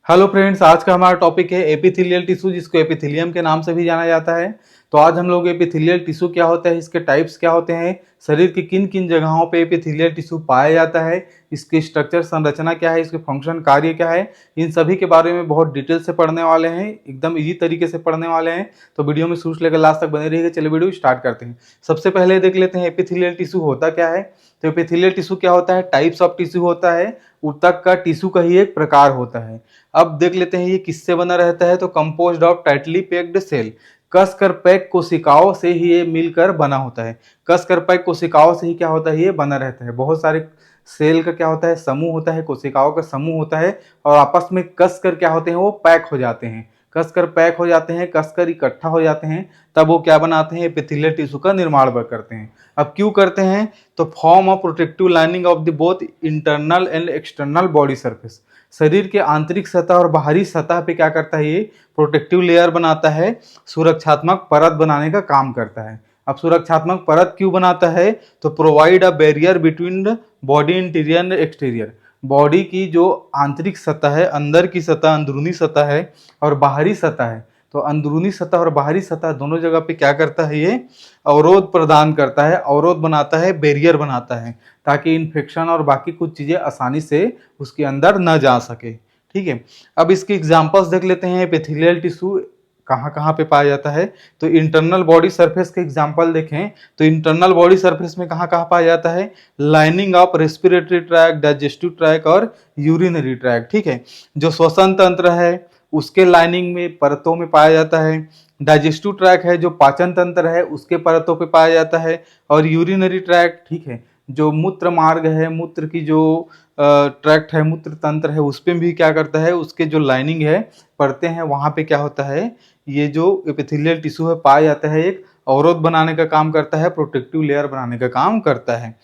Hello friends, आज का हमारा टॉपिक है एपिथेलियल टिश्यू, जिसको एपिथेलियम के नाम से भी जाना जाता है। तो आज हम लोग एपिथेलियल टिश्यू क्या होता है, इसके टाइप्स क्या होते हैं, शरीर की किन किन जगहों पे एपिथेलियल टिश्यू पाया जाता है, इसकी स्ट्रक्चर संरचना क्या है, इसके फंक्शन कार्य क्या है, इन सभी के बारे में बहुत डिटेल से पढ़ने वाले हैं। एकदम इजी तरीके से पढ़ने वाले हैं। तो वीडियो में शुरू से लेकर लास्ट तक बने रहिएगा। चलिए वीडियो स्टार्ट करते हैं। सबसे पहले देख लेते हैं एपिथेलियल टिश्यू होता क्या है। तो एपिथेलियल टिश्यू क्या होता है, टाइप्स ऑफ टिश्यू होता है, ऊतक का टिश्यू का ही एक प्रकार होता है। अब देख लेते हैं ये किससे बना रहता है। तो composed of tightly packed cell, कसकर पैक कोशिकाओं से ही ये मिलकर बना होता है। कसकर पैक कोशिकाओं से ही क्या होता है, ये बना रहता है। बहुत सारे सेल का क्या होता है, समूह होता है, कोशिकाओं का समूह होता है, और आपस में कसकर क्या होते हैं, वो पैक हो जाते हैं। कसकर पैक हो जाते हैं, कसकर इकट्ठा हो जाते हैं, तब वो क्या बनाते हैं, एपिथेलियल टिश्यू का निर्माण करते हैं। अब क्यों करते हैं, तो form of protective lining of the both internal and external body surface, शरीर के आंतरिक सतह और बाहरी सतह पे क्या करता है, ये प्रोटेक्टिव लेयर बनाता है, सुरक्षात्मक परत बनाने का काम करता है। अब सुरक्षात्मक परत क्यों बनाता है, तो provide a barrier between body interior and exterior, body की जो आंतरिक सतह है, अंदर की सतह, अंदरूनी सतह है, और बाहरी सतह है। तो अंदरूनी सतह और बाहरी सतह दोनों जगह पे क्या करता है, ये अवरोध प्रदान करता है, अवरोध बनाता है, बैरियर बनाता है, ताकि इन्फेक्शन और बाकी कुछ चीज़ें आसानी से उसके अंदर न जा सके। ठीक है। अब इसके एग्जांपल्स देख लेते हैं। एपिथेलियल टिश्यू कहाँ कहाँ पे पाया जाता है। तो इंटरनल बॉडी सरफेस के एग्जांपल देखें तो इंटरनल बॉडी सरफेस में कहाँ कहाँ पाया जाता है, lining of respiratory tract, digestive track और यूरिनरी ट्रैक। ठीक है। जो श्वसन तंत्र है उसके लाइनिंग में, परतों में पाया जाता है। डाइजेस्टिव ट्रैक है जो पाचन तंत्र है, उसके परतों पे पाया जाता है। और यूरिनरी ट्रैक, ठीक है, जो मूत्र मार्ग है, मूत्र की जो ट्रैक्ट है, मूत्र तंत्र है, उस पर भी क्या करता है, उसके जो लाइनिंग है, परतें हैं, वहाँ पे क्या होता है, ये जो एपिथेलियल टिश्यू है पाया जाता है, एक अवरोध बनाने का काम करता है, प्रोटेक्टिव लेयर बनाने का काम करता है।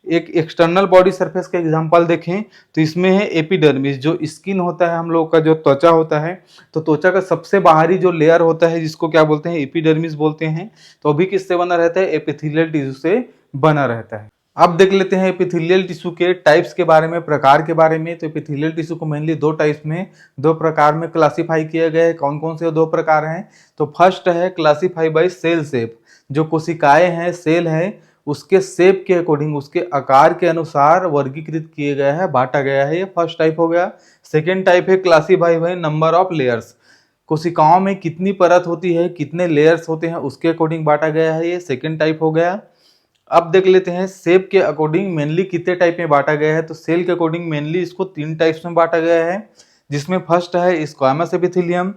एक एक्सटर्नल बॉडी सरफेस का एग्जांपल देखें तो इसमें है एपिडर्मिस, जो स्किन होता है हम लोग का, जो त्वचा होता है। तो त्वचा का सबसे बाहरी जो लेयर होता है, जिसको क्या बोलते हैं, एपिडर्मिस बोलते हैं। तो अभी किससे बना रहता है, एपिथेलियल टिश्यू से बना रहता है। अब देख लेते हैं एपिथेलियल टिश्यू के टाइप्स के बारे में, प्रकार के बारे में। तो एपिथेलियल टिश्यू को मेनली दो टाइप्स में, दो प्रकार में क्लासिफाई किया गया है। कौन कौन से दो प्रकार हैं, तो फर्स्ट है क्लासिफाई बाय सेल शेप, जो कोशिकाएं हैं, सेल हैं, उसके शेप के अकॉर्डिंग, उसके आकार के अनुसार वर्गीकृत किए गया है, बांटा गया है। ये फर्स्ट टाइप हो गया। सेकेंड टाइप है classify by number of layers, कोशिकाओं में कितनी परत होती है, कितने लेयर्स होते हैं, उसके अकॉर्डिंग बांटा गया है। ये सेकेंड टाइप हो गया। अब देख लेते हैं शेप के अकॉर्डिंग मेनली कितने टाइप में बांटा गया है। तो सेल के अकॉर्डिंग मेनली इसको तीन टाइप्स में बांटा गया है, जिसमें फर्स्ट है स्क्वामस एपिथेलियम,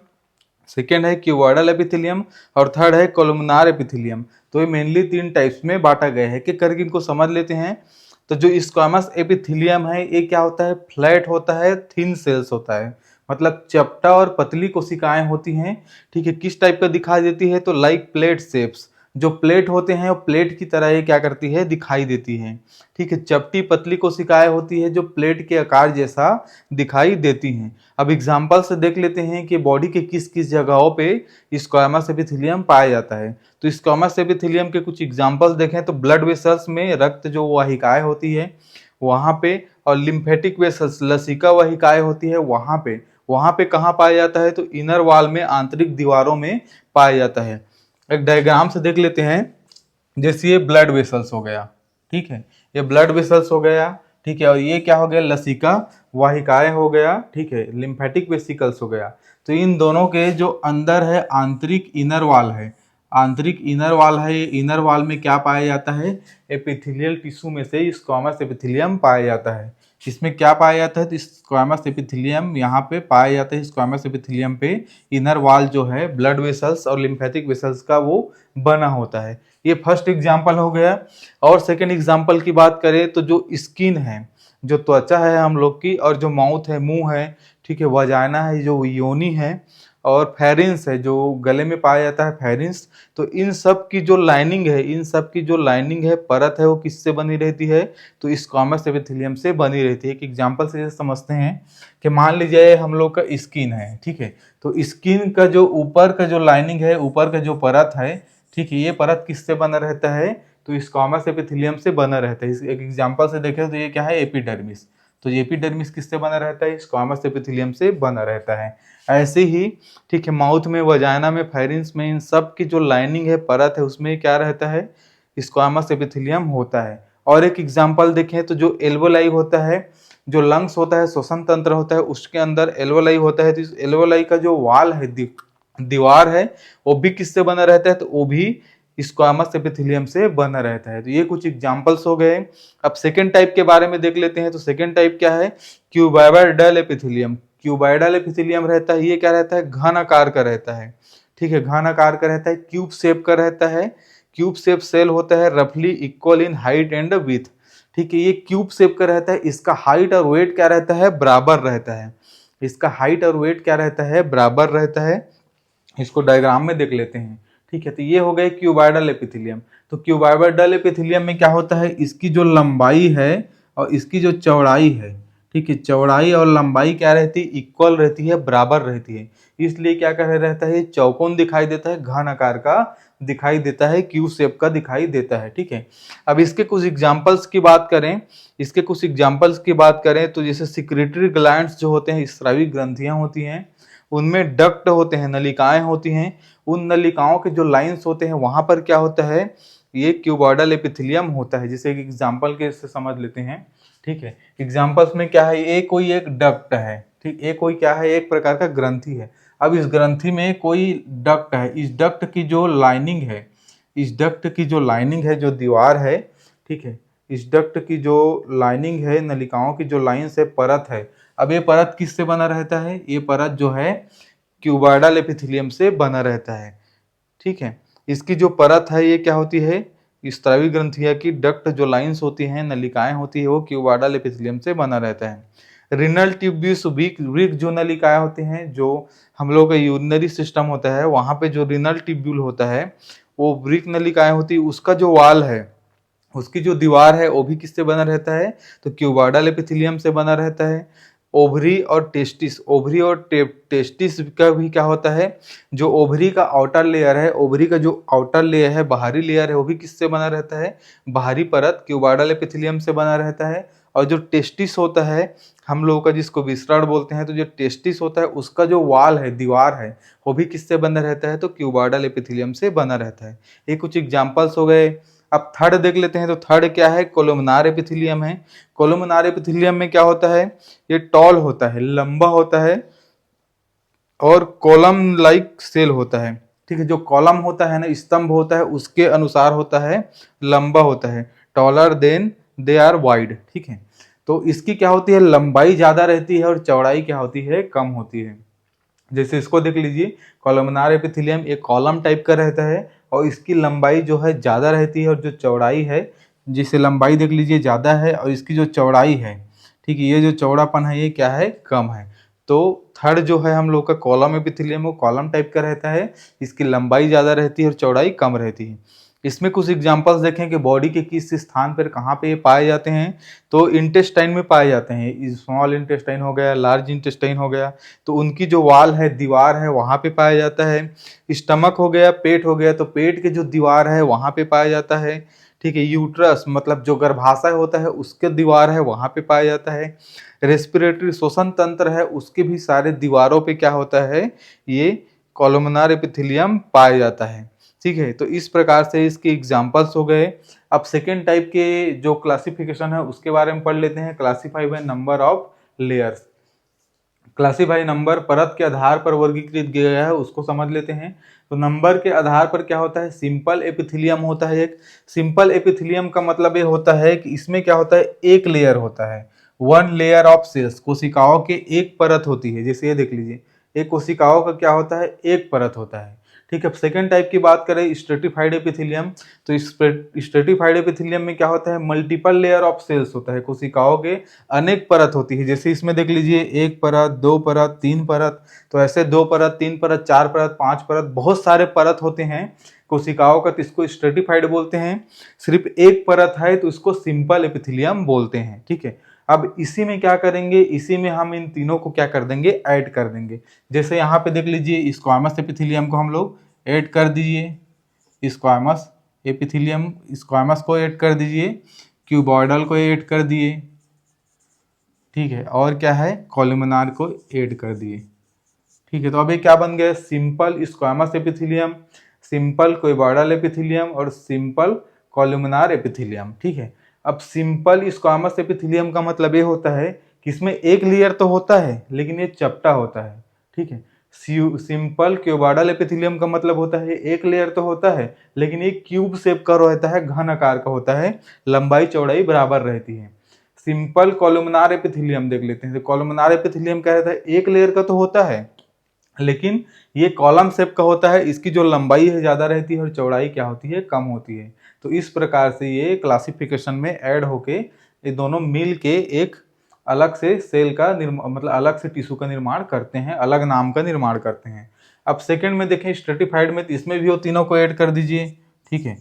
सेकेंड है क्यूबॉइडल एपिथेलियम, और थर्ड है कोलुमनार एपिथेलियम। तो ये मेनली तीन टाइप्स में बांटा गया है। कि करके इनको समझ लेते हैं। तो जो स्क्वामस एपिथेलियम है, ये क्या होता है, फ्लैट होता है, थिन सेल्स होता है, मतलब चपटा और पतली कोशिकाएं होती हैं। ठीक है। किस टाइप का दिखाई देती है, तो लाइक प्लेट शेप्स, जो प्लेट होते हैं वो प्लेट की तरह ये क्या करती है, दिखाई देती है। ठीक है। चपटी पतली कोशिकाएं होती है जो प्लेट के आकार जैसा दिखाई देती हैं। अब एग्जांपल से देख लेते हैं कि बॉडी के किस किस जगहों पे स्क्वामस एपिथेलियम पाया जाता है। तो स्क्वामस एपिथेलियम के कुछ एग्जांपल्स देखें तो ब्लड वेसल्स में, रक्त जो वाहिकाएं होती है वहां पे, और लिम्फेटिक वेसल्स, लसिका वाहिकाएं होती है वहां पे कहाँ पाया जाता है, तो इनर वॉल में, आंतरिक दीवारों में पाया जाता है। एक डायग्राम से देख लेते हैं। जैसे ये ब्लड वेसल्स हो गया, ठीक है, ये ब्लड वेसल्स हो गया, ठीक है, और ये क्या हो गया, लसिका वाहिकाएं हो गया, ठीक है, लिम्फेटिक वेसिकल्स हो गया। तो इन दोनों के जो अंदर है, आंतरिक इनर वॉल है, आंतरिक इनर वॉल है, ये इनर वॉल में क्या पाया जाता है, एपिथेलियल टिश्यू में से स्क्वामस एपिथेलियम पाया जाता है। इसमें क्या पाया जाता है, तो स्क्वामस एपिथेलियम यहाँ पे पाया जाता है। स्क्वामस एपिथेलियम पे इनर वॉल जो है ब्लड वेसल्स और लिम्फेटिक वेसल्स का वो बना होता है। ये फर्स्ट एग्जाम्पल हो गया। और सेकेंड एग्जाम्पल की बात करें तो जो स्किन है, जो त्वचा है हम लोग की, और जो माउथ है, मुंह है, ठीक है, वजाइना है, जो योनि है, और फेरिंस है, जो गले में पाया जाता है, फेरिंस। तो इन सब की जो लाइनिंग है, इन सब की जो लाइनिंग है, परत है, वो किससे बनी रहती है, तो स्क्वामस एपिथेलियम से बनी रहती है। एक एग्जांपल से जैसे समझते हैं कि मान लीजिए हम लोग का स्किन है, ठीक है, तो स्किन का जो ऊपर का जो लाइनिंग है, ऊपर का जो परत है, ठीक है, ये परत किससे बना रहता है, तो स्क्वामस एपिथेलियम से बना रहता है। एक एग्जांपल से देखें तो ये क्या है, एपिडर्मिस। तो एपिडर्मिस किससे बना रहता है? स्क्वामस एपिथेलियम से बना रहता है। ऐसे ही ठीक है, माउथ में, वजाइना में, फायरिंग्स में, इन सब की जो लाइनिंग है, परत है, उसमें क्या रहता है? स्क्वामस एपिथेलियम होता है। और एक एग्जांपल देखें तो जो एल्वोलाई होता है, जो लंग्स होता है, श्वसन तंत्र होता है, उसके अंदर एल्वोलाई होता है। तो इस एल्वोलाई का जो वाल है, दीवार है, वो भी किससे बना रहता है? तो वो भी स्क्वामस एपिथेलियम से बना रहता है। तो ये कुछ एग्जांपल्स हो गए। अब सेकेंड टाइप के बारे में देख लेते हैं। तो सेकेंड टाइप क्या है? Cuboidal epithelium. क्यूबाइडल एपिथेलियम रहता है, ये क्या रहता है? घन आकार का रहता है। ठीक है, घन आकार का रहता है, क्यूब शेप का रहता है। क्यूब शेप सेल होता है, रफली equal in height and width. ठीक है, ये क्यूब शेप का रहता है। इसका हाइट और वेट क्या रहता है? बराबर रहता है। इसका हाइट और वेट क्या रहता है? बराबर रहता है। इसको डायग्राम में देख लेते हैं। ठीक है, तो ये हो गए क्यूबाइडल एपिथेलियम। तो क्यूबाइडल एपिथेलियम में क्या होता है? इसकी जो लंबाई है और इसकी जो चौड़ाई है, ठीक है, चौड़ाई और लंबाई क्या रहती है? इक्वल रहती है, बराबर रहती है। इसलिए क्या कह रहता है? चौकोन दिखाई देता है, घन आकार का दिखाई देता है, क्यू शेप का दिखाई देता है। ठीक है, अब इसके कुछ एग्जांपल्स की बात करें, तो जैसे सिक्रेटरी ग्लैंड्स जो होते हैं, स्रावी ग्रंथियां होती हैं, उनमें डक्ट होते हैं, नलिकाएं होती हैं। उन नलिकाओं के जो लाइंस होते हैं, वहां पर क्या होता है? ये क्यूबॉइडल एपिथेलियम होता है। जैसे एक एग्जांपल के से समझ लेते हैं। ठीक है, एग्जांपल्स में क्या है? ये कोई एक डक्ट है। ठीक, ये कोई क्या है? एक प्रकार का ग्रंथि है। अब इस ग्रंथि में कोई डक्ट है। इस डक्ट की जो लाइनिंग है, जो दीवार है, ठीक है, इस डक्ट की जो लाइनिंग है, नलिकाओं की जो लाइन से परत है, अब ये परत किससे बना रहता है? ये परत जो है क्यूबॉइडल एपिथेलियम से बना रहता है। ठीक है, इसकी जो परत है, ये क्या होती है? स्रावी ग्रंथिया की डक्ट जो लाइंस होती हैं, नलिकाएं होती है, वो क्यूबॉइडल एपिथेलियम से बना रहता है। रिनल ट्यूब्यूस वृक जो नलिकाएं होती हैं, जो हम लोग का यूरिनरी सिस्टम होता है, वहां पे जो रिनल ट्यूब्यूल होता है, वो वृक नलिकाएं होती है, उसका जो वाल है, उसकी जो दीवार है, वो भी किससे बना रहता है? तो क्यूबॉइडल एपिथेलियम से बना रहता है। ओवरी और टेस्टिस का भी क्या होता है? जो ओवरी का आउटर लेयर है, ओवरी का जो आउटर लेयर है, बाहरी लेयर है, वो भी किससे बना रहता है? बाहरी परत क्यूबॉइडल एपिथेलियम से बना रहता है। और जो टेस्टिस होता है, हम लोगों का जिसको विसरण बोलते हैं, तो जो टेस्टिस होता है, उसका जो वाल है, दीवार है, वो भी किससे बना रहता है? तो क्यूबॉइडल एपिथेलियम से बना रहता है। ये कुछ एग्जाम्पल्स हो गए। अब थर्ड देख लेते हैं। तो थर्ड क्या है? कोलुमनार एपिथेलियम है। कोलुमनार एपिथेलियम में क्या होता है? ये टॉल होता है, लंबा होता है, और कॉलम लाइक सेल होता है। ठीक है, जो कॉलम होता है ना, स्तंभ होता है, उसके अनुसार होता है, लंबा होता है, taller than they are wide. ठीक है, तो इसकी क्या होती है? लंबाई ज्यादा रहती है और चौड़ाई क्या होती है? कम होती है। जैसे इसको देख लीजिए, कॉलमनार एपिथेलियम एक कॉलम टाइप का रहता है, और इसकी लंबाई जो है ज़्यादा रहती है, और जो चौड़ाई है, जिसे लंबाई देख लीजिए ज़्यादा है, और इसकी जो चौड़ाई है, ठीक है, ये जो चौड़ापन है, ये क्या है? कम है। तो थर्ड जो है हम लोग का कॉलम एपिथेलियम, वो कॉलम टाइप का रहता है, इसकी लंबाई ज़्यादा रहती है और चौड़ाई कम रहती है। इसमें कुछ एग्जांपल्स देखें कि बॉडी के किस स्थान पर कहाँ पे पाए जाते हैं। तो इंटेस्टाइन में पाए जाते हैं। स्मॉल इंटेस्टाइन हो गया, लार्ज इंटेस्टाइन हो गया, तो उनकी जो वाल है, दीवार है, वहाँ पे पाया जाता है। स्टमक हो गया, पेट हो गया, तो पेट के जो दीवार है, वहाँ पे पाया जाता है। ठीक है, यूट्रस मतलब जो गर्भाशय होता है, उसके दीवार है, वहाँ पे पाया जाता है। रेस्पिरेटरी श्वसन तंत्र है, उसके भी सारे दीवारों पे क्या होता है? ये कॉलमनार एपिथेलियम पाया जाता है। ठीक है, तो इस प्रकार से इसके एग्जाम्पल्स हो गए। अब सेकेंड टाइप के जो क्लासिफिकेशन है, उसके बारे में पढ़ लेते हैं। Classify by number of layers. Classify number, परत के आधार पर वर्गीकृत किया गया है, उसको समझ लेते हैं। तो नंबर के आधार पर क्या होता है? सिंपल एपिथेलियम होता है एक। सिंपल एपिथेलियम का मतलब ये होता है कि इसमें क्या होता है? एक लेयर होता है, वन लेयर ऑफ सेल्स। कोशिकाओं के एक परत होती है। जैसे ये देख लीजिए, एक कोशिकाओं का क्या होता है? एक परत होता है। ठीक है, सेकेंड टाइप की बात करें, स्ट्रेटिफाइड एपिथेलियम, तो स्ट्रेटिफाइड एपिथेलियम में क्या होता है? मल्टीपल लेयर ऑफ सेल्स होता है, कोशिकाओं के अनेक परत होती है। जैसे इसमें देख लीजिए, एक परत, दो परत, तीन परत, तो ऐसे दो परत, तीन परत, चार परत, पांच परत, बहुत सारे परत होते हैं कोशिकाओं का, तो इसको स्ट्रेटिफाइड बोलते हैं। सिर्फ एक परत है तो इसको सिंपल एपिथेलियम बोलते हैं। ठीक है, अब इसी में क्या करेंगे? इसी में हम इन तीनों को क्या कर देंगे? ऐड कर देंगे। जैसे यहाँ पे देख लीजिए, स्क्वामस एपिथेलियम को हम लोग ऐड कर दीजिए, स्क्वामस एपिथेलियम, स्क्वामस को ऐड कर दीजिए, क्यूबॉइडल को ऐड कर दिए, ठीक है, और क्या है, कॉलमनार को ऐड कर दिए। ठीक है, तो अभी क्या बन गया, simple squamous epithelium, simple cuboidal epithelium और सिंपल कॉलमनार एपिथेलियम। ठीक है, अब सिंपल स्क्वामस एपिथेलियम का मतलब ये होता है कि इसमें एक लेयर तो होता है लेकिन ये चपटा होता है। ठीक है, सिंपल क्यूबॉइडल एपिथेलियम का मतलब होता है एक लेयर तो होता है लेकिन ये क्यूब शेप का रहता है, घन आकार का होता है, लंबाई चौड़ाई बराबर रहती है। सिंपल कॉलमनार एपिथेलियम देख लेते हैं, तो कॉलमनार एपिथेलियम क्या रहता है, एक लेयर का तो होता है लेकिन ये कॉलम शेप का होता है, इसकी जो लंबाई है ज्यादा रहती है और चौड़ाई क्या होती है, कम होती है। तो इस प्रकार से ये क्लासिफिकेशन में ऐड होके ये दोनों मिल के एक अलग से सेल का मतलब अलग से टिश्यू का निर्माण करते हैं, अलग नाम का निर्माण करते हैं। अब सेकंड में देखें स्ट्रेटिफाइड में, तो इसमें भी वो तीनों को ऐड कर दीजिए। ठीक है,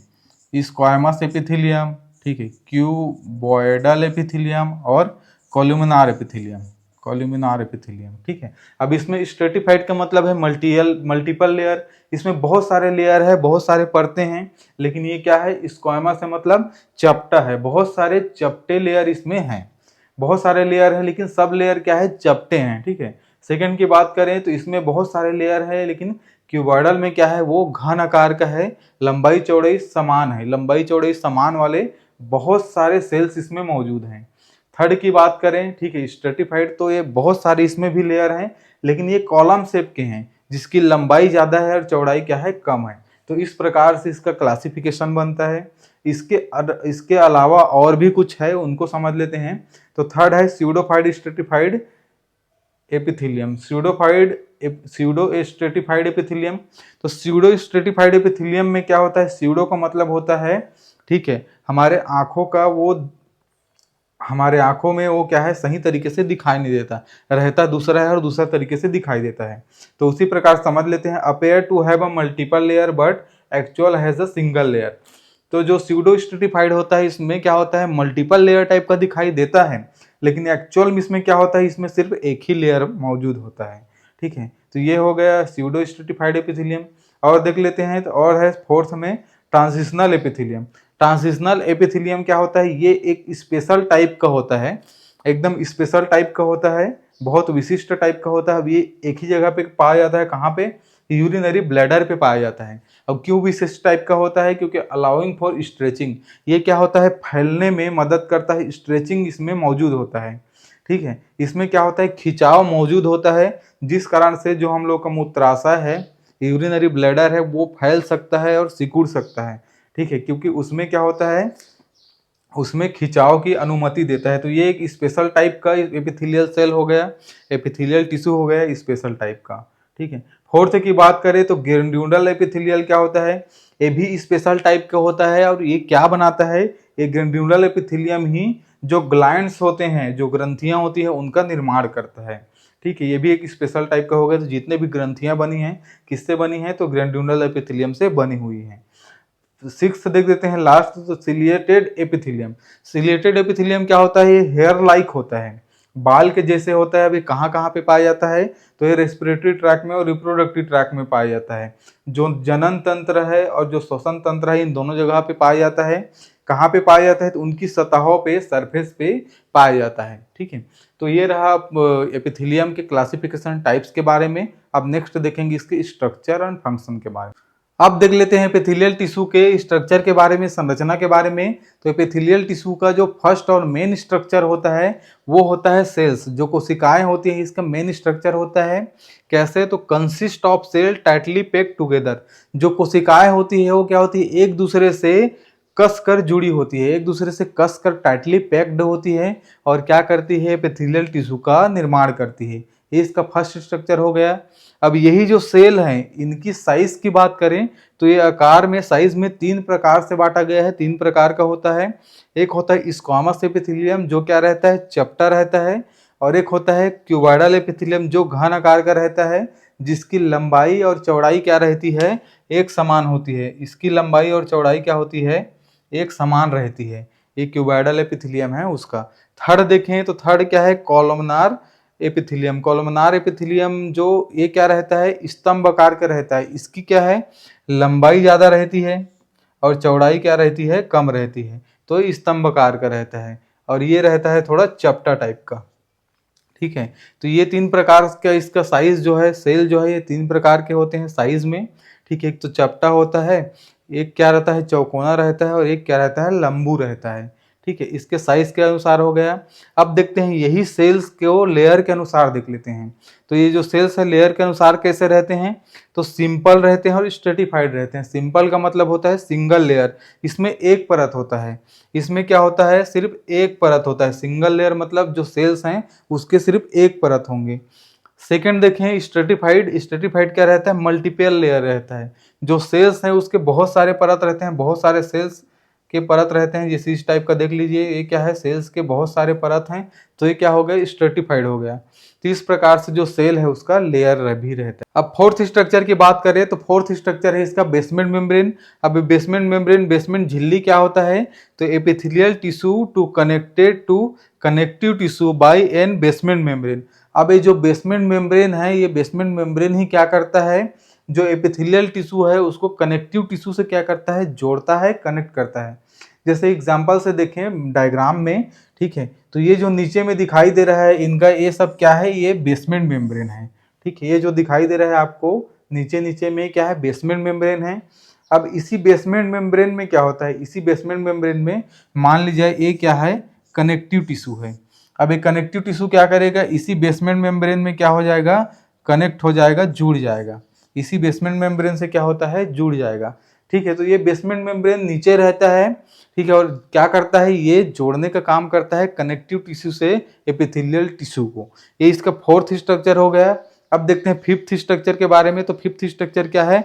स्क्वायमस एपिथेलियम, ठीक है, क्यूबॉइडल एपिथेलियम और कॉलमनार एपिथेलियम, कॉलमनार एपिथेलियम। ठीक है, अब इसमें स्ट्रेटिफाइड का मतलब है मल्टीपल लेयर, इसमें बहुत सारे लेयर है, बहुत सारे परतें हैं, लेकिन ये क्या है, स्क्वायमस है मतलब चपटा है, बहुत सारे चपटे लेयर इसमें हैं, बहुत सारे लेयर है लेकिन सब लेयर क्या है, चपटे हैं। ठीक है, सेकंड की बात करें तो इसमें बहुत सारे लेयर है लेकिन क्यूबॉइडल में क्या है, वो घन आकार का है, लंबाई चौड़ाई समान है, लंबाई चौड़ाई समान वाले बहुत सारे सेल्स इसमें मौजूद हैं। थर्ड की बात करें, ठीक है, स्ट्रेटिफाइड तो ये बहुत सारे इसमें भी लेयर हैं लेकिन ये कॉलम शेप के हैं जिसकी लंबाई ज्यादा है और चौड़ाई क्या है, कम है। तो इस प्रकार से इसका क्लासिफिकेशन बनता है। इसके अलावा और भी कुछ है, उनको समझ लेते हैं। तो थर्ड है pseudo stratified epithelium, pseudo stratified epithelium. तो स्यूडो स्ट्रेटिफाइड एपिथेलियम में क्या होता है, स्यूडो का मतलब होता है, ठीक है, हमारे आंखों में वो क्या है, सही तरीके से दिखाई नहीं देता, रहता दूसरा है और दूसरा तरीके से दिखाई देता है। तो उसी प्रकार समझ लेते हैं, appear to have a multiple layer but actual has a single layer. तो जो स्यूडो स्ट्रेटिफाइड होता है इसमें क्या होता है, मल्टीपल लेयर टाइप का दिखाई देता है लेकिन एक्चुअल में इसमें क्या होता है, इसमें सिर्फ एक ही लेयर मौजूद होता है। ठीक है, तो ये हो गया स्यूडो स्ट्रेटिफाइड एपिथेलियम। और देख लेते हैं, तो और है फोर्थ में ट्रांजिशनल एपिथेलियम। ट्रांजिशनल एपिथेलियम क्या होता है, ये एक स्पेशल टाइप का होता है, एकदम स्पेशल टाइप का होता है, बहुत विशिष्ट टाइप का होता है। अब ये एक ही जगह पे पाया जाता है, कहाँ पे, यूरिनरी ब्लैडर पे पाया जाता है। अब क्यों विशिष्ट टाइप का होता है, क्योंकि अलाउइंग फॉर स्ट्रेचिंग, ये क्या होता है, फैलने में मदद करता है, स्ट्रेचिंग इसमें मौजूद होता है। ठीक है, इसमें क्या होता है, खिंचाव मौजूद होता है, जिस कारण से जो हम लोग का मूत्राशय है, यूरिनरी ब्लैडर है, वो फैल सकता है और सिकुड़ सकता है। ठीक है, क्योंकि उसमें क्या होता है, उसमें खिंचाव की अनुमति देता है। तो ये एक स्पेशल टाइप का एपिथेलियल सेल हो गया, एपिथेलियल टिश्यू हो गया स्पेशल टाइप का। ठीक है, फोर्थ की बात करें तो ग्रैन्युलर एपिथेलियल क्या होता है, ये भी स्पेशल टाइप का होता है। और ये क्या बनाता है, ये ग्रैन्युलर एपिथेलियम ही जो ग्लैंड्स होते हैं, जो ग्रंथियां होती है, उनका निर्माण करता है। ठीक है, ये भी एक स्पेशल टाइप का हो गया। तो जितने भी ग्रंथियां बनी हैं, किससे बनी हैं, तो ग्रैन्युलर एपिथेलियम से बनी हुई हैं। सिक्स देख देते हैं लास्ट, तो सिलिएटेड एपिथेलियम। सिलिएटेड एपिथेलियम क्या होता है, ये हेयर लाइक होता है, बाल के जैसे होता है। अभी कहाँ कहाँ पे पाया जाता है, तो ये रेस्पिरेटरी ट्रैक में और रिप्रोडक्टिव ट्रैक में पाया जाता है। जो जनन तंत्र है और जो श्वसन तंत्र है, इन दोनों जगह पे पाया जाता है। कहाँ पे पाया जाता है, तो उनकी सतहों पे, सरफेस पे पाया जाता है। ठीक है, तो ये रहा एपिथेलियम के क्लासिफिकेशन टाइप्स के बारे में। अब नेक्स्ट देखेंगे इसके स्ट्रक्चर एंड फंक्शन के बारे में। अब देख लेते हैं एपिथेलियल टिश्यू के स्ट्रक्चर के बारे में, संरचना के बारे में। तो एपिथेलियल टिश्यू का जो फर्स्ट और मेन स्ट्रक्चर होता है, वो होता है सेल्स। जो कोशिकाएं होती हैं, इसका मेन स्ट्रक्चर होता है कैसे, तो consist of cell tightly packed together. जो कोशिकाएं होती है वो क्या होती है, एक दूसरे से कस कर जुड़ी होती है, एक दूसरे से कस कर टाइटली पैक्ड होती है और क्या करती है, एपिथेलियल टिश्यू का निर्माण करती है। ये इसका फर्स्ट स्ट्रक्चर हो गया। अब यही जो सेल हैं, इनकी साइज की बात करें तो ये आकार में, साइज में तीन प्रकार से बांटा गया है, तीन प्रकार का होता है। एक होता है स्क्वामस एपिथेलियम, जो क्या रहता है, चपटा रहता है। और एक होता है क्यूबॉइडल एपिथेलियम, जो घन आकार का रहता है, जिसकी लंबाई और चौड़ाई क्या रहती है, एक समान होती है। इसकी लंबाई और चौड़ाई क्या होती है, एक समान रहती है। ये क्यूबॉइडल एपिथेलियम है उसका। थर्ड देखें तो थर्ड क्या है, कॉलमनार एपिथेलियम। कॉलमनार एपिथेलियम जो ये क्या रहता है, स्तंभ आकार का रहता है। इसकी क्या है, लंबाई ज्यादा रहती है और चौड़ाई क्या रहती है, कम रहती है। तो ये स्तंभ आकार का रहता है और ये रहता है थोड़ा चपटा टाइप का। ठीक है। तो ये 3 प्रकार का इसका साइज जो है, सेल जो है ये 3 प्रकार के होते हैं साइज में, ठीक है। एक तो चपटा होता है, एक क्या रहता है चौकोना रहता है, और एक क्या रहता है लंबू रहता है, ठीक है। इसके साइज के अनुसार हो गया। अब देखते हैं यही सेल्स को लेयर के अनुसार देख लेते हैं। तो ये जो सेल्स है लेयर के अनुसार कैसे रहते हैं, तो सिंपल रहते हैं और स्ट्रेटिफाइड रहते हैं। सिंपल का मतलब होता है सिंगल लेयर, इसमें एक परत होता है। इसमें क्या होता है, सिर्फ एक परत होता है। सिंगल लेयर मतलब जो सेल्स हैं उसके सिर्फ एक परत होंगे। सेकंड देखें स्ट्रेटिफाइड, स्ट्रेटिफाइड क्या रहता है, मल्टीपल लेयर रहता है। जो सेल्स हैं उसके बहुत सारे परत रहते हैं, बहुत सारे सेल्स के परत रहते हैं। जैसे इस टाइप का देख लीजिए, ये क्या है, सेल्स के बहुत सारे परत हैं, तो ये क्या हो गया, स्ट्रेटिफाइड हो गया। तो इस प्रकार से जो सेल है उसका लेयर भी रहता है। अब फोर्थ स्ट्रक्चर की बात करें तो फोर्थ स्ट्रक्चर है इसका बेसमेंट मेम्ब्रेन। अब बेसमेंट मेम्ब्रेन, बेसमेंट झिल्ली क्या होता है, तो epithelial tissue to connected to connective tissue by an basement membrane. अब ये जो बेसमेंट मेम्ब्रेन है, ये बेसमेंट मेम्ब्रेन ही क्या करता है, जो एपिथेलियल टिश्यू है उसको कनेक्टिव टिश्यू से क्या करता है, जोड़ता है, कनेक्ट करता है। जैसे एग्जांपल से देखें डायग्राम में, ठीक है। तो ये जो नीचे में दिखाई दे रहा है इनका, ये सब क्या है, ये बेसमेंट मेम्ब्रेन है, ठीक है। ये जो दिखाई दे रहा है आपको नीचे नीचे में क्या है, बेसमेंट मेम्ब्रेन है। अब इसी बेसमेंट मेम्ब्रेन में क्या होता है, इसी बेसमेंट मेम्ब्रेन में मान लीजिए ये क्या है, कनेक्टिव टिश्यू है। अब ये कनेक्टिव टिश्यू क्या करेगा, इसी बेसमेंट मेम्ब्रेन में क्या हो जाएगा, कनेक्ट हो जाएगा, जुड़ जाएगा। इसी बेसमेंट मेम्ब्रेन से क्या होता है, जुड़ जाएगा, ठीक है। तो ये बेसमेंट मेम्ब्रेन नीचे रहता है, ठीक है, और क्या करता है, ये जोड़ने का काम करता है कनेक्टिव टिश्यू से एपिथेलियल टिश्यू को। ये इसका फोर्थ स्ट्रक्चर हो गया। अब देखते हैं फिफ्थ स्ट्रक्चर के बारे में। तो फिफ्थ स्ट्रक्चर क्या है,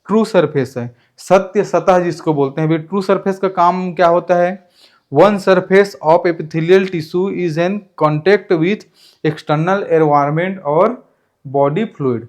ट्रू सरफेस है, सत्य सतह जिसको बोलते हैं। ट्रू सरफेस का काम क्या होता है, one surface of epithelial tissue is an contact with external environment और बॉडी फ्लूइड।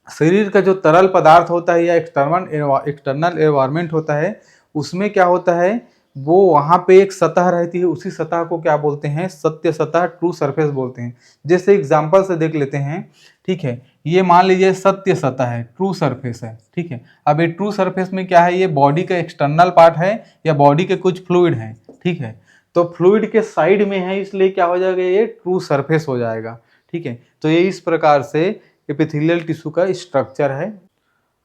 शरीर का जो तरल पदार्थ होता है या एक्सटर्नल एनवायरमेंट होता है, उसमें क्या होता है, वो वहाँ पे एक सतह रहती है, उसी सतह को क्या बोलते हैं, सत्य सतह, ट्रू सरफेस बोलते हैं। जैसे एग्जांपल से देख लेते हैं, ठीक है। ये मान लीजिए सत्य सतह है, ट्रू सरफेस है, ठीक है। अब ये ट्रू सरफेस में क्या है, ये बॉडी का एक्सटर्नल पार्ट है या बॉडी के कुछ फ्लूइड है, ठीक है। तो फ्लूइड के साइड में है, इसलिए क्या हो जाएगा, ये ट्रू सरफेस हो जाएगा, ठीक है। तो ये इस प्रकार से एपिथेलियल टिश्यू का स्ट्रक्चर है।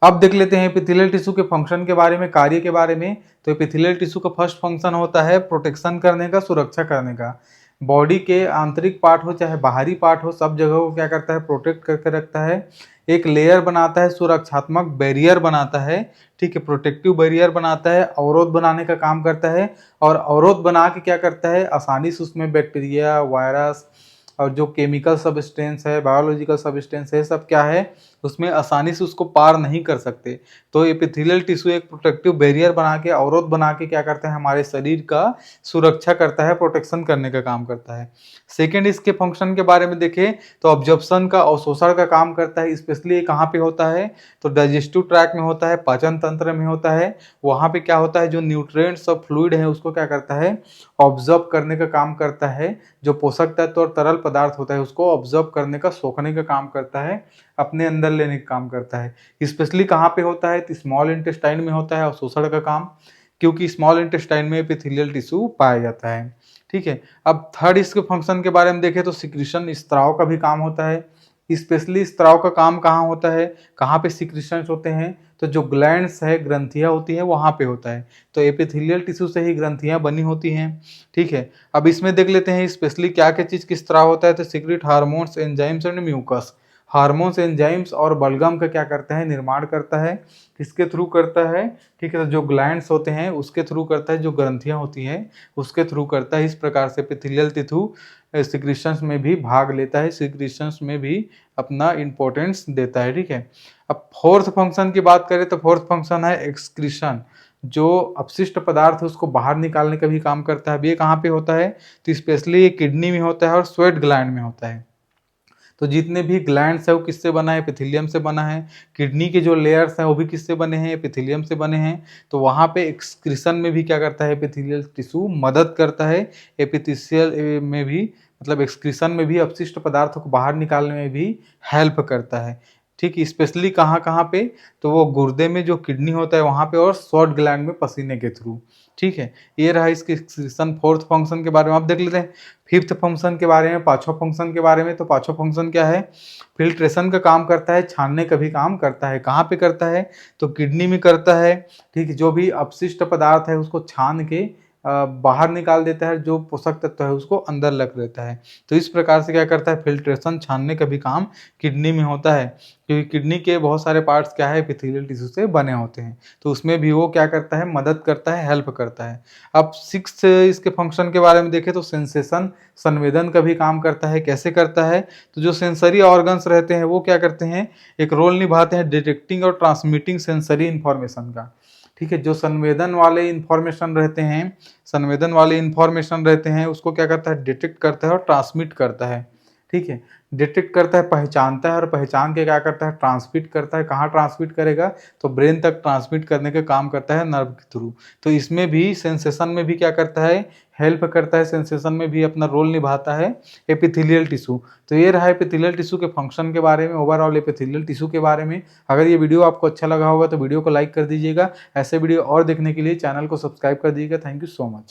अब देख लेते हैं एपिथेलियल टिश्यू के फंक्शन के बारे में, कार्य के बारे में। तो एपिथेलियल टिश्यू का फर्स्ट फंक्शन होता है प्रोटेक्शन करने का, सुरक्षा करने का। बॉडी के आंतरिक पार्ट हो चाहे बाहरी पार्ट हो, सब जगह को क्या करता है, प्रोटेक्ट करके रखता है। एक लेयर बनाता है, सुरक्षात्मक बैरियर बनाता है, ठीक है, प्रोटेक्टिव बैरियर बनाता है, अवरोध बनाने का काम करता है। और अवरोध बना के क्या करता है, आसानी से उसमें बैक्टीरिया, वायरस और जो केमिकल सब्सटेंस है, बायोलॉजिकल सब्सटेंस है, सब क्या है, उसमें आसानी से उसको पार नहीं कर सकते। तो एपिथेलियल टिश्यू एक प्रोटेक्टिव बैरियर बना के, अवरोध बना के क्या करता है, हमारे शरीर का सुरक्षा करता है, प्रोटेक्शन करने का काम करता है। सेकेंड, इसके फंक्शन के बारे में देखें तो ऑब्जॉर्प्शन का, अवशोषण का काम करता है। स्पेशली कहाँ पे होता है, तो डाइजेस्टिव ट्रैक्ट में होता है, पाचन तंत्र में होता है। वहाँ पे क्या होता है, जो न्यूट्रिएंट्स और फ्लूइड है उसको क्या करता है, ऑब्जर्व करने का काम करता है। जो पोषक तत्व और तरल पदार्थ होता है उसको ऑब्जर्व करने का, सोखने का काम करता है, अपने अंदर लेने का काम करता है। स्पेशली कहाँ पे होता है, तो स्मॉल इंटेस्टाइन में होता है अवशोषण का काम, क्योंकि स्मॉल इंटेस्टाइन में एपिथेलियल टिश्यू पाया जाता है, ठीक है। अब थर्ड इसके फंक्शन के बारे में देखें तो सिक्रीशन, स्त्राव का भी काम होता है। स्पेशली स्त्राव का काम कहाँ होता है, कहाँ पे सिक्रीशंस होते हैं, तो जो ग्लैंड्स है, ग्रंथियाँ होती हैं, वहाँ पे होता है। तो एपिथेलियल टिश्यू से ही ग्रंथियाँ बनी होती हैं, ठीक है। अब इसमें देख लेते हैं स्पेशली क्या क्या चीज़ किस तरह होता है, तो secrete hormones, enzymes and mucus. Hormones, enzymes और बलगम का क्या करता है, निर्माण करता है। किसके थ्रू करता है, ठीक है, तो जो ग्लैंड्स होते हैं उसके थ्रू करता है, जो ग्रंथियाँ होती हैं उसके थ्रू करता है। इस प्रकार से एपिथेलियल टिश्यू सिक्रीशंस में भी भाग लेता है, सिक्रीशंस में भी अपना इंपॉर्टेंस देता है, ठीक है। अब फोर्थ फंक्शन की बात करें तो फोर्थ फंक्शन है एक्सक्रीशन। जो अपशिष्ट पदार्थ है उसको बाहर निकालने का भी काम करता है। अब ये कहाँ पे होता है, तो स्पेशली ये किडनी में होता है और स्वेट ग्लैंड में होता है। तो जितने भी ग्लैंड्स है वो किससे बना है, एपिथेलियम से बना है। किडनी के जो लेयर्स हैं वो भी किससे बने हैं, एपिथेलियम से बने हैं। तो वहाँ पे एक्सक्रीशन में भी क्या करता है, एपिथेलियल टिश्यू मदद करता है। एपिथेलियल में भी मतलब एक्सक्रीशन में भी अपशिष्ट पदार्थों को बाहर निकालने में भी हेल्प करता है, ठीक, स्पेशली कहाँ कहाँ पे, तो वो गुर्दे में जो किडनी होता है वहाँ पे, और स्वॉट ग्लैंड में पसीने के थ्रू। ठीक है, ये रहा इसके सेक्शन। फोर्थ फंक्शन के बारे में आप देख लेते हैं। फिफ्थ फंक्शन के बारे में, पांचवा फंक्शन के बारे में, तो पांचवा फंक्शन क्या है, फिल्ट्रेशन का काम करता है, छानने का भी काम करता है। कहाँ पे करता है, तो किडनी में करता है। ठीक है, जो भी अपशिष्ट पदार्थ है उसको छान के बाहर निकाल देता है, जो पोषक तत्व है उसको अंदर रख देता है। तो इस प्रकार से क्या करता है, फिल्ट्रेशन, छानने का भी काम किडनी में होता है, क्योंकि किडनी के बहुत सारे पार्ट्स क्या है, एपिथेलियल टिश्यू से बने होते हैं। तो उसमें भी वो क्या करता है, मदद करता है, हेल्प करता है। अब सिक्स्थ इसके फंक्शन के बारे में देखें तो सेंसेशन, संवेदन का भी काम करता है। कैसे करता है, तो जो सेंसरी ऑर्गन्स रहते हैं वो क्या करते हैं, एक रोल निभाते हैं डिटेक्टिंग और ट्रांसमिटिंग सेंसरी इंफॉर्मेशन का। ठीक है, जो संवेदन वाले इंफॉर्मेशन रहते हैं, संवेदन वाले इंफॉर्मेशन रहते हैं उसको क्या करता है, डिटेक्ट करता है और ट्रांसमिट करता है। ठीक है, डिटेक्ट करता है, पहचानता है, और पहचान के क्या करता है, ट्रांसमिट करता है। कहाँ ट्रांसमिट करेगा, तो ब्रेन तक ट्रांसमिट करने का काम करता है नर्व के थ्रू। तो इसमें भी सेंसेशन में भी क्या करता है, हेल्प करता है, सेंसेशन में भी अपना रोल निभाता है एपिथेलियल टिश्यू। तो ये रहा एपिथेलियल टिश्यू के फंक्शन के बारे में, ओवरऑल एपिथेलियल टिश्यू के बारे में। अगर ये वीडियो आपको अच्छा लगा होगा तो वीडियो को लाइक कर दीजिएगा। ऐसे वीडियो और देखने के लिए चैनल को सब्सक्राइब कर दीजिएगा। Thank you so much.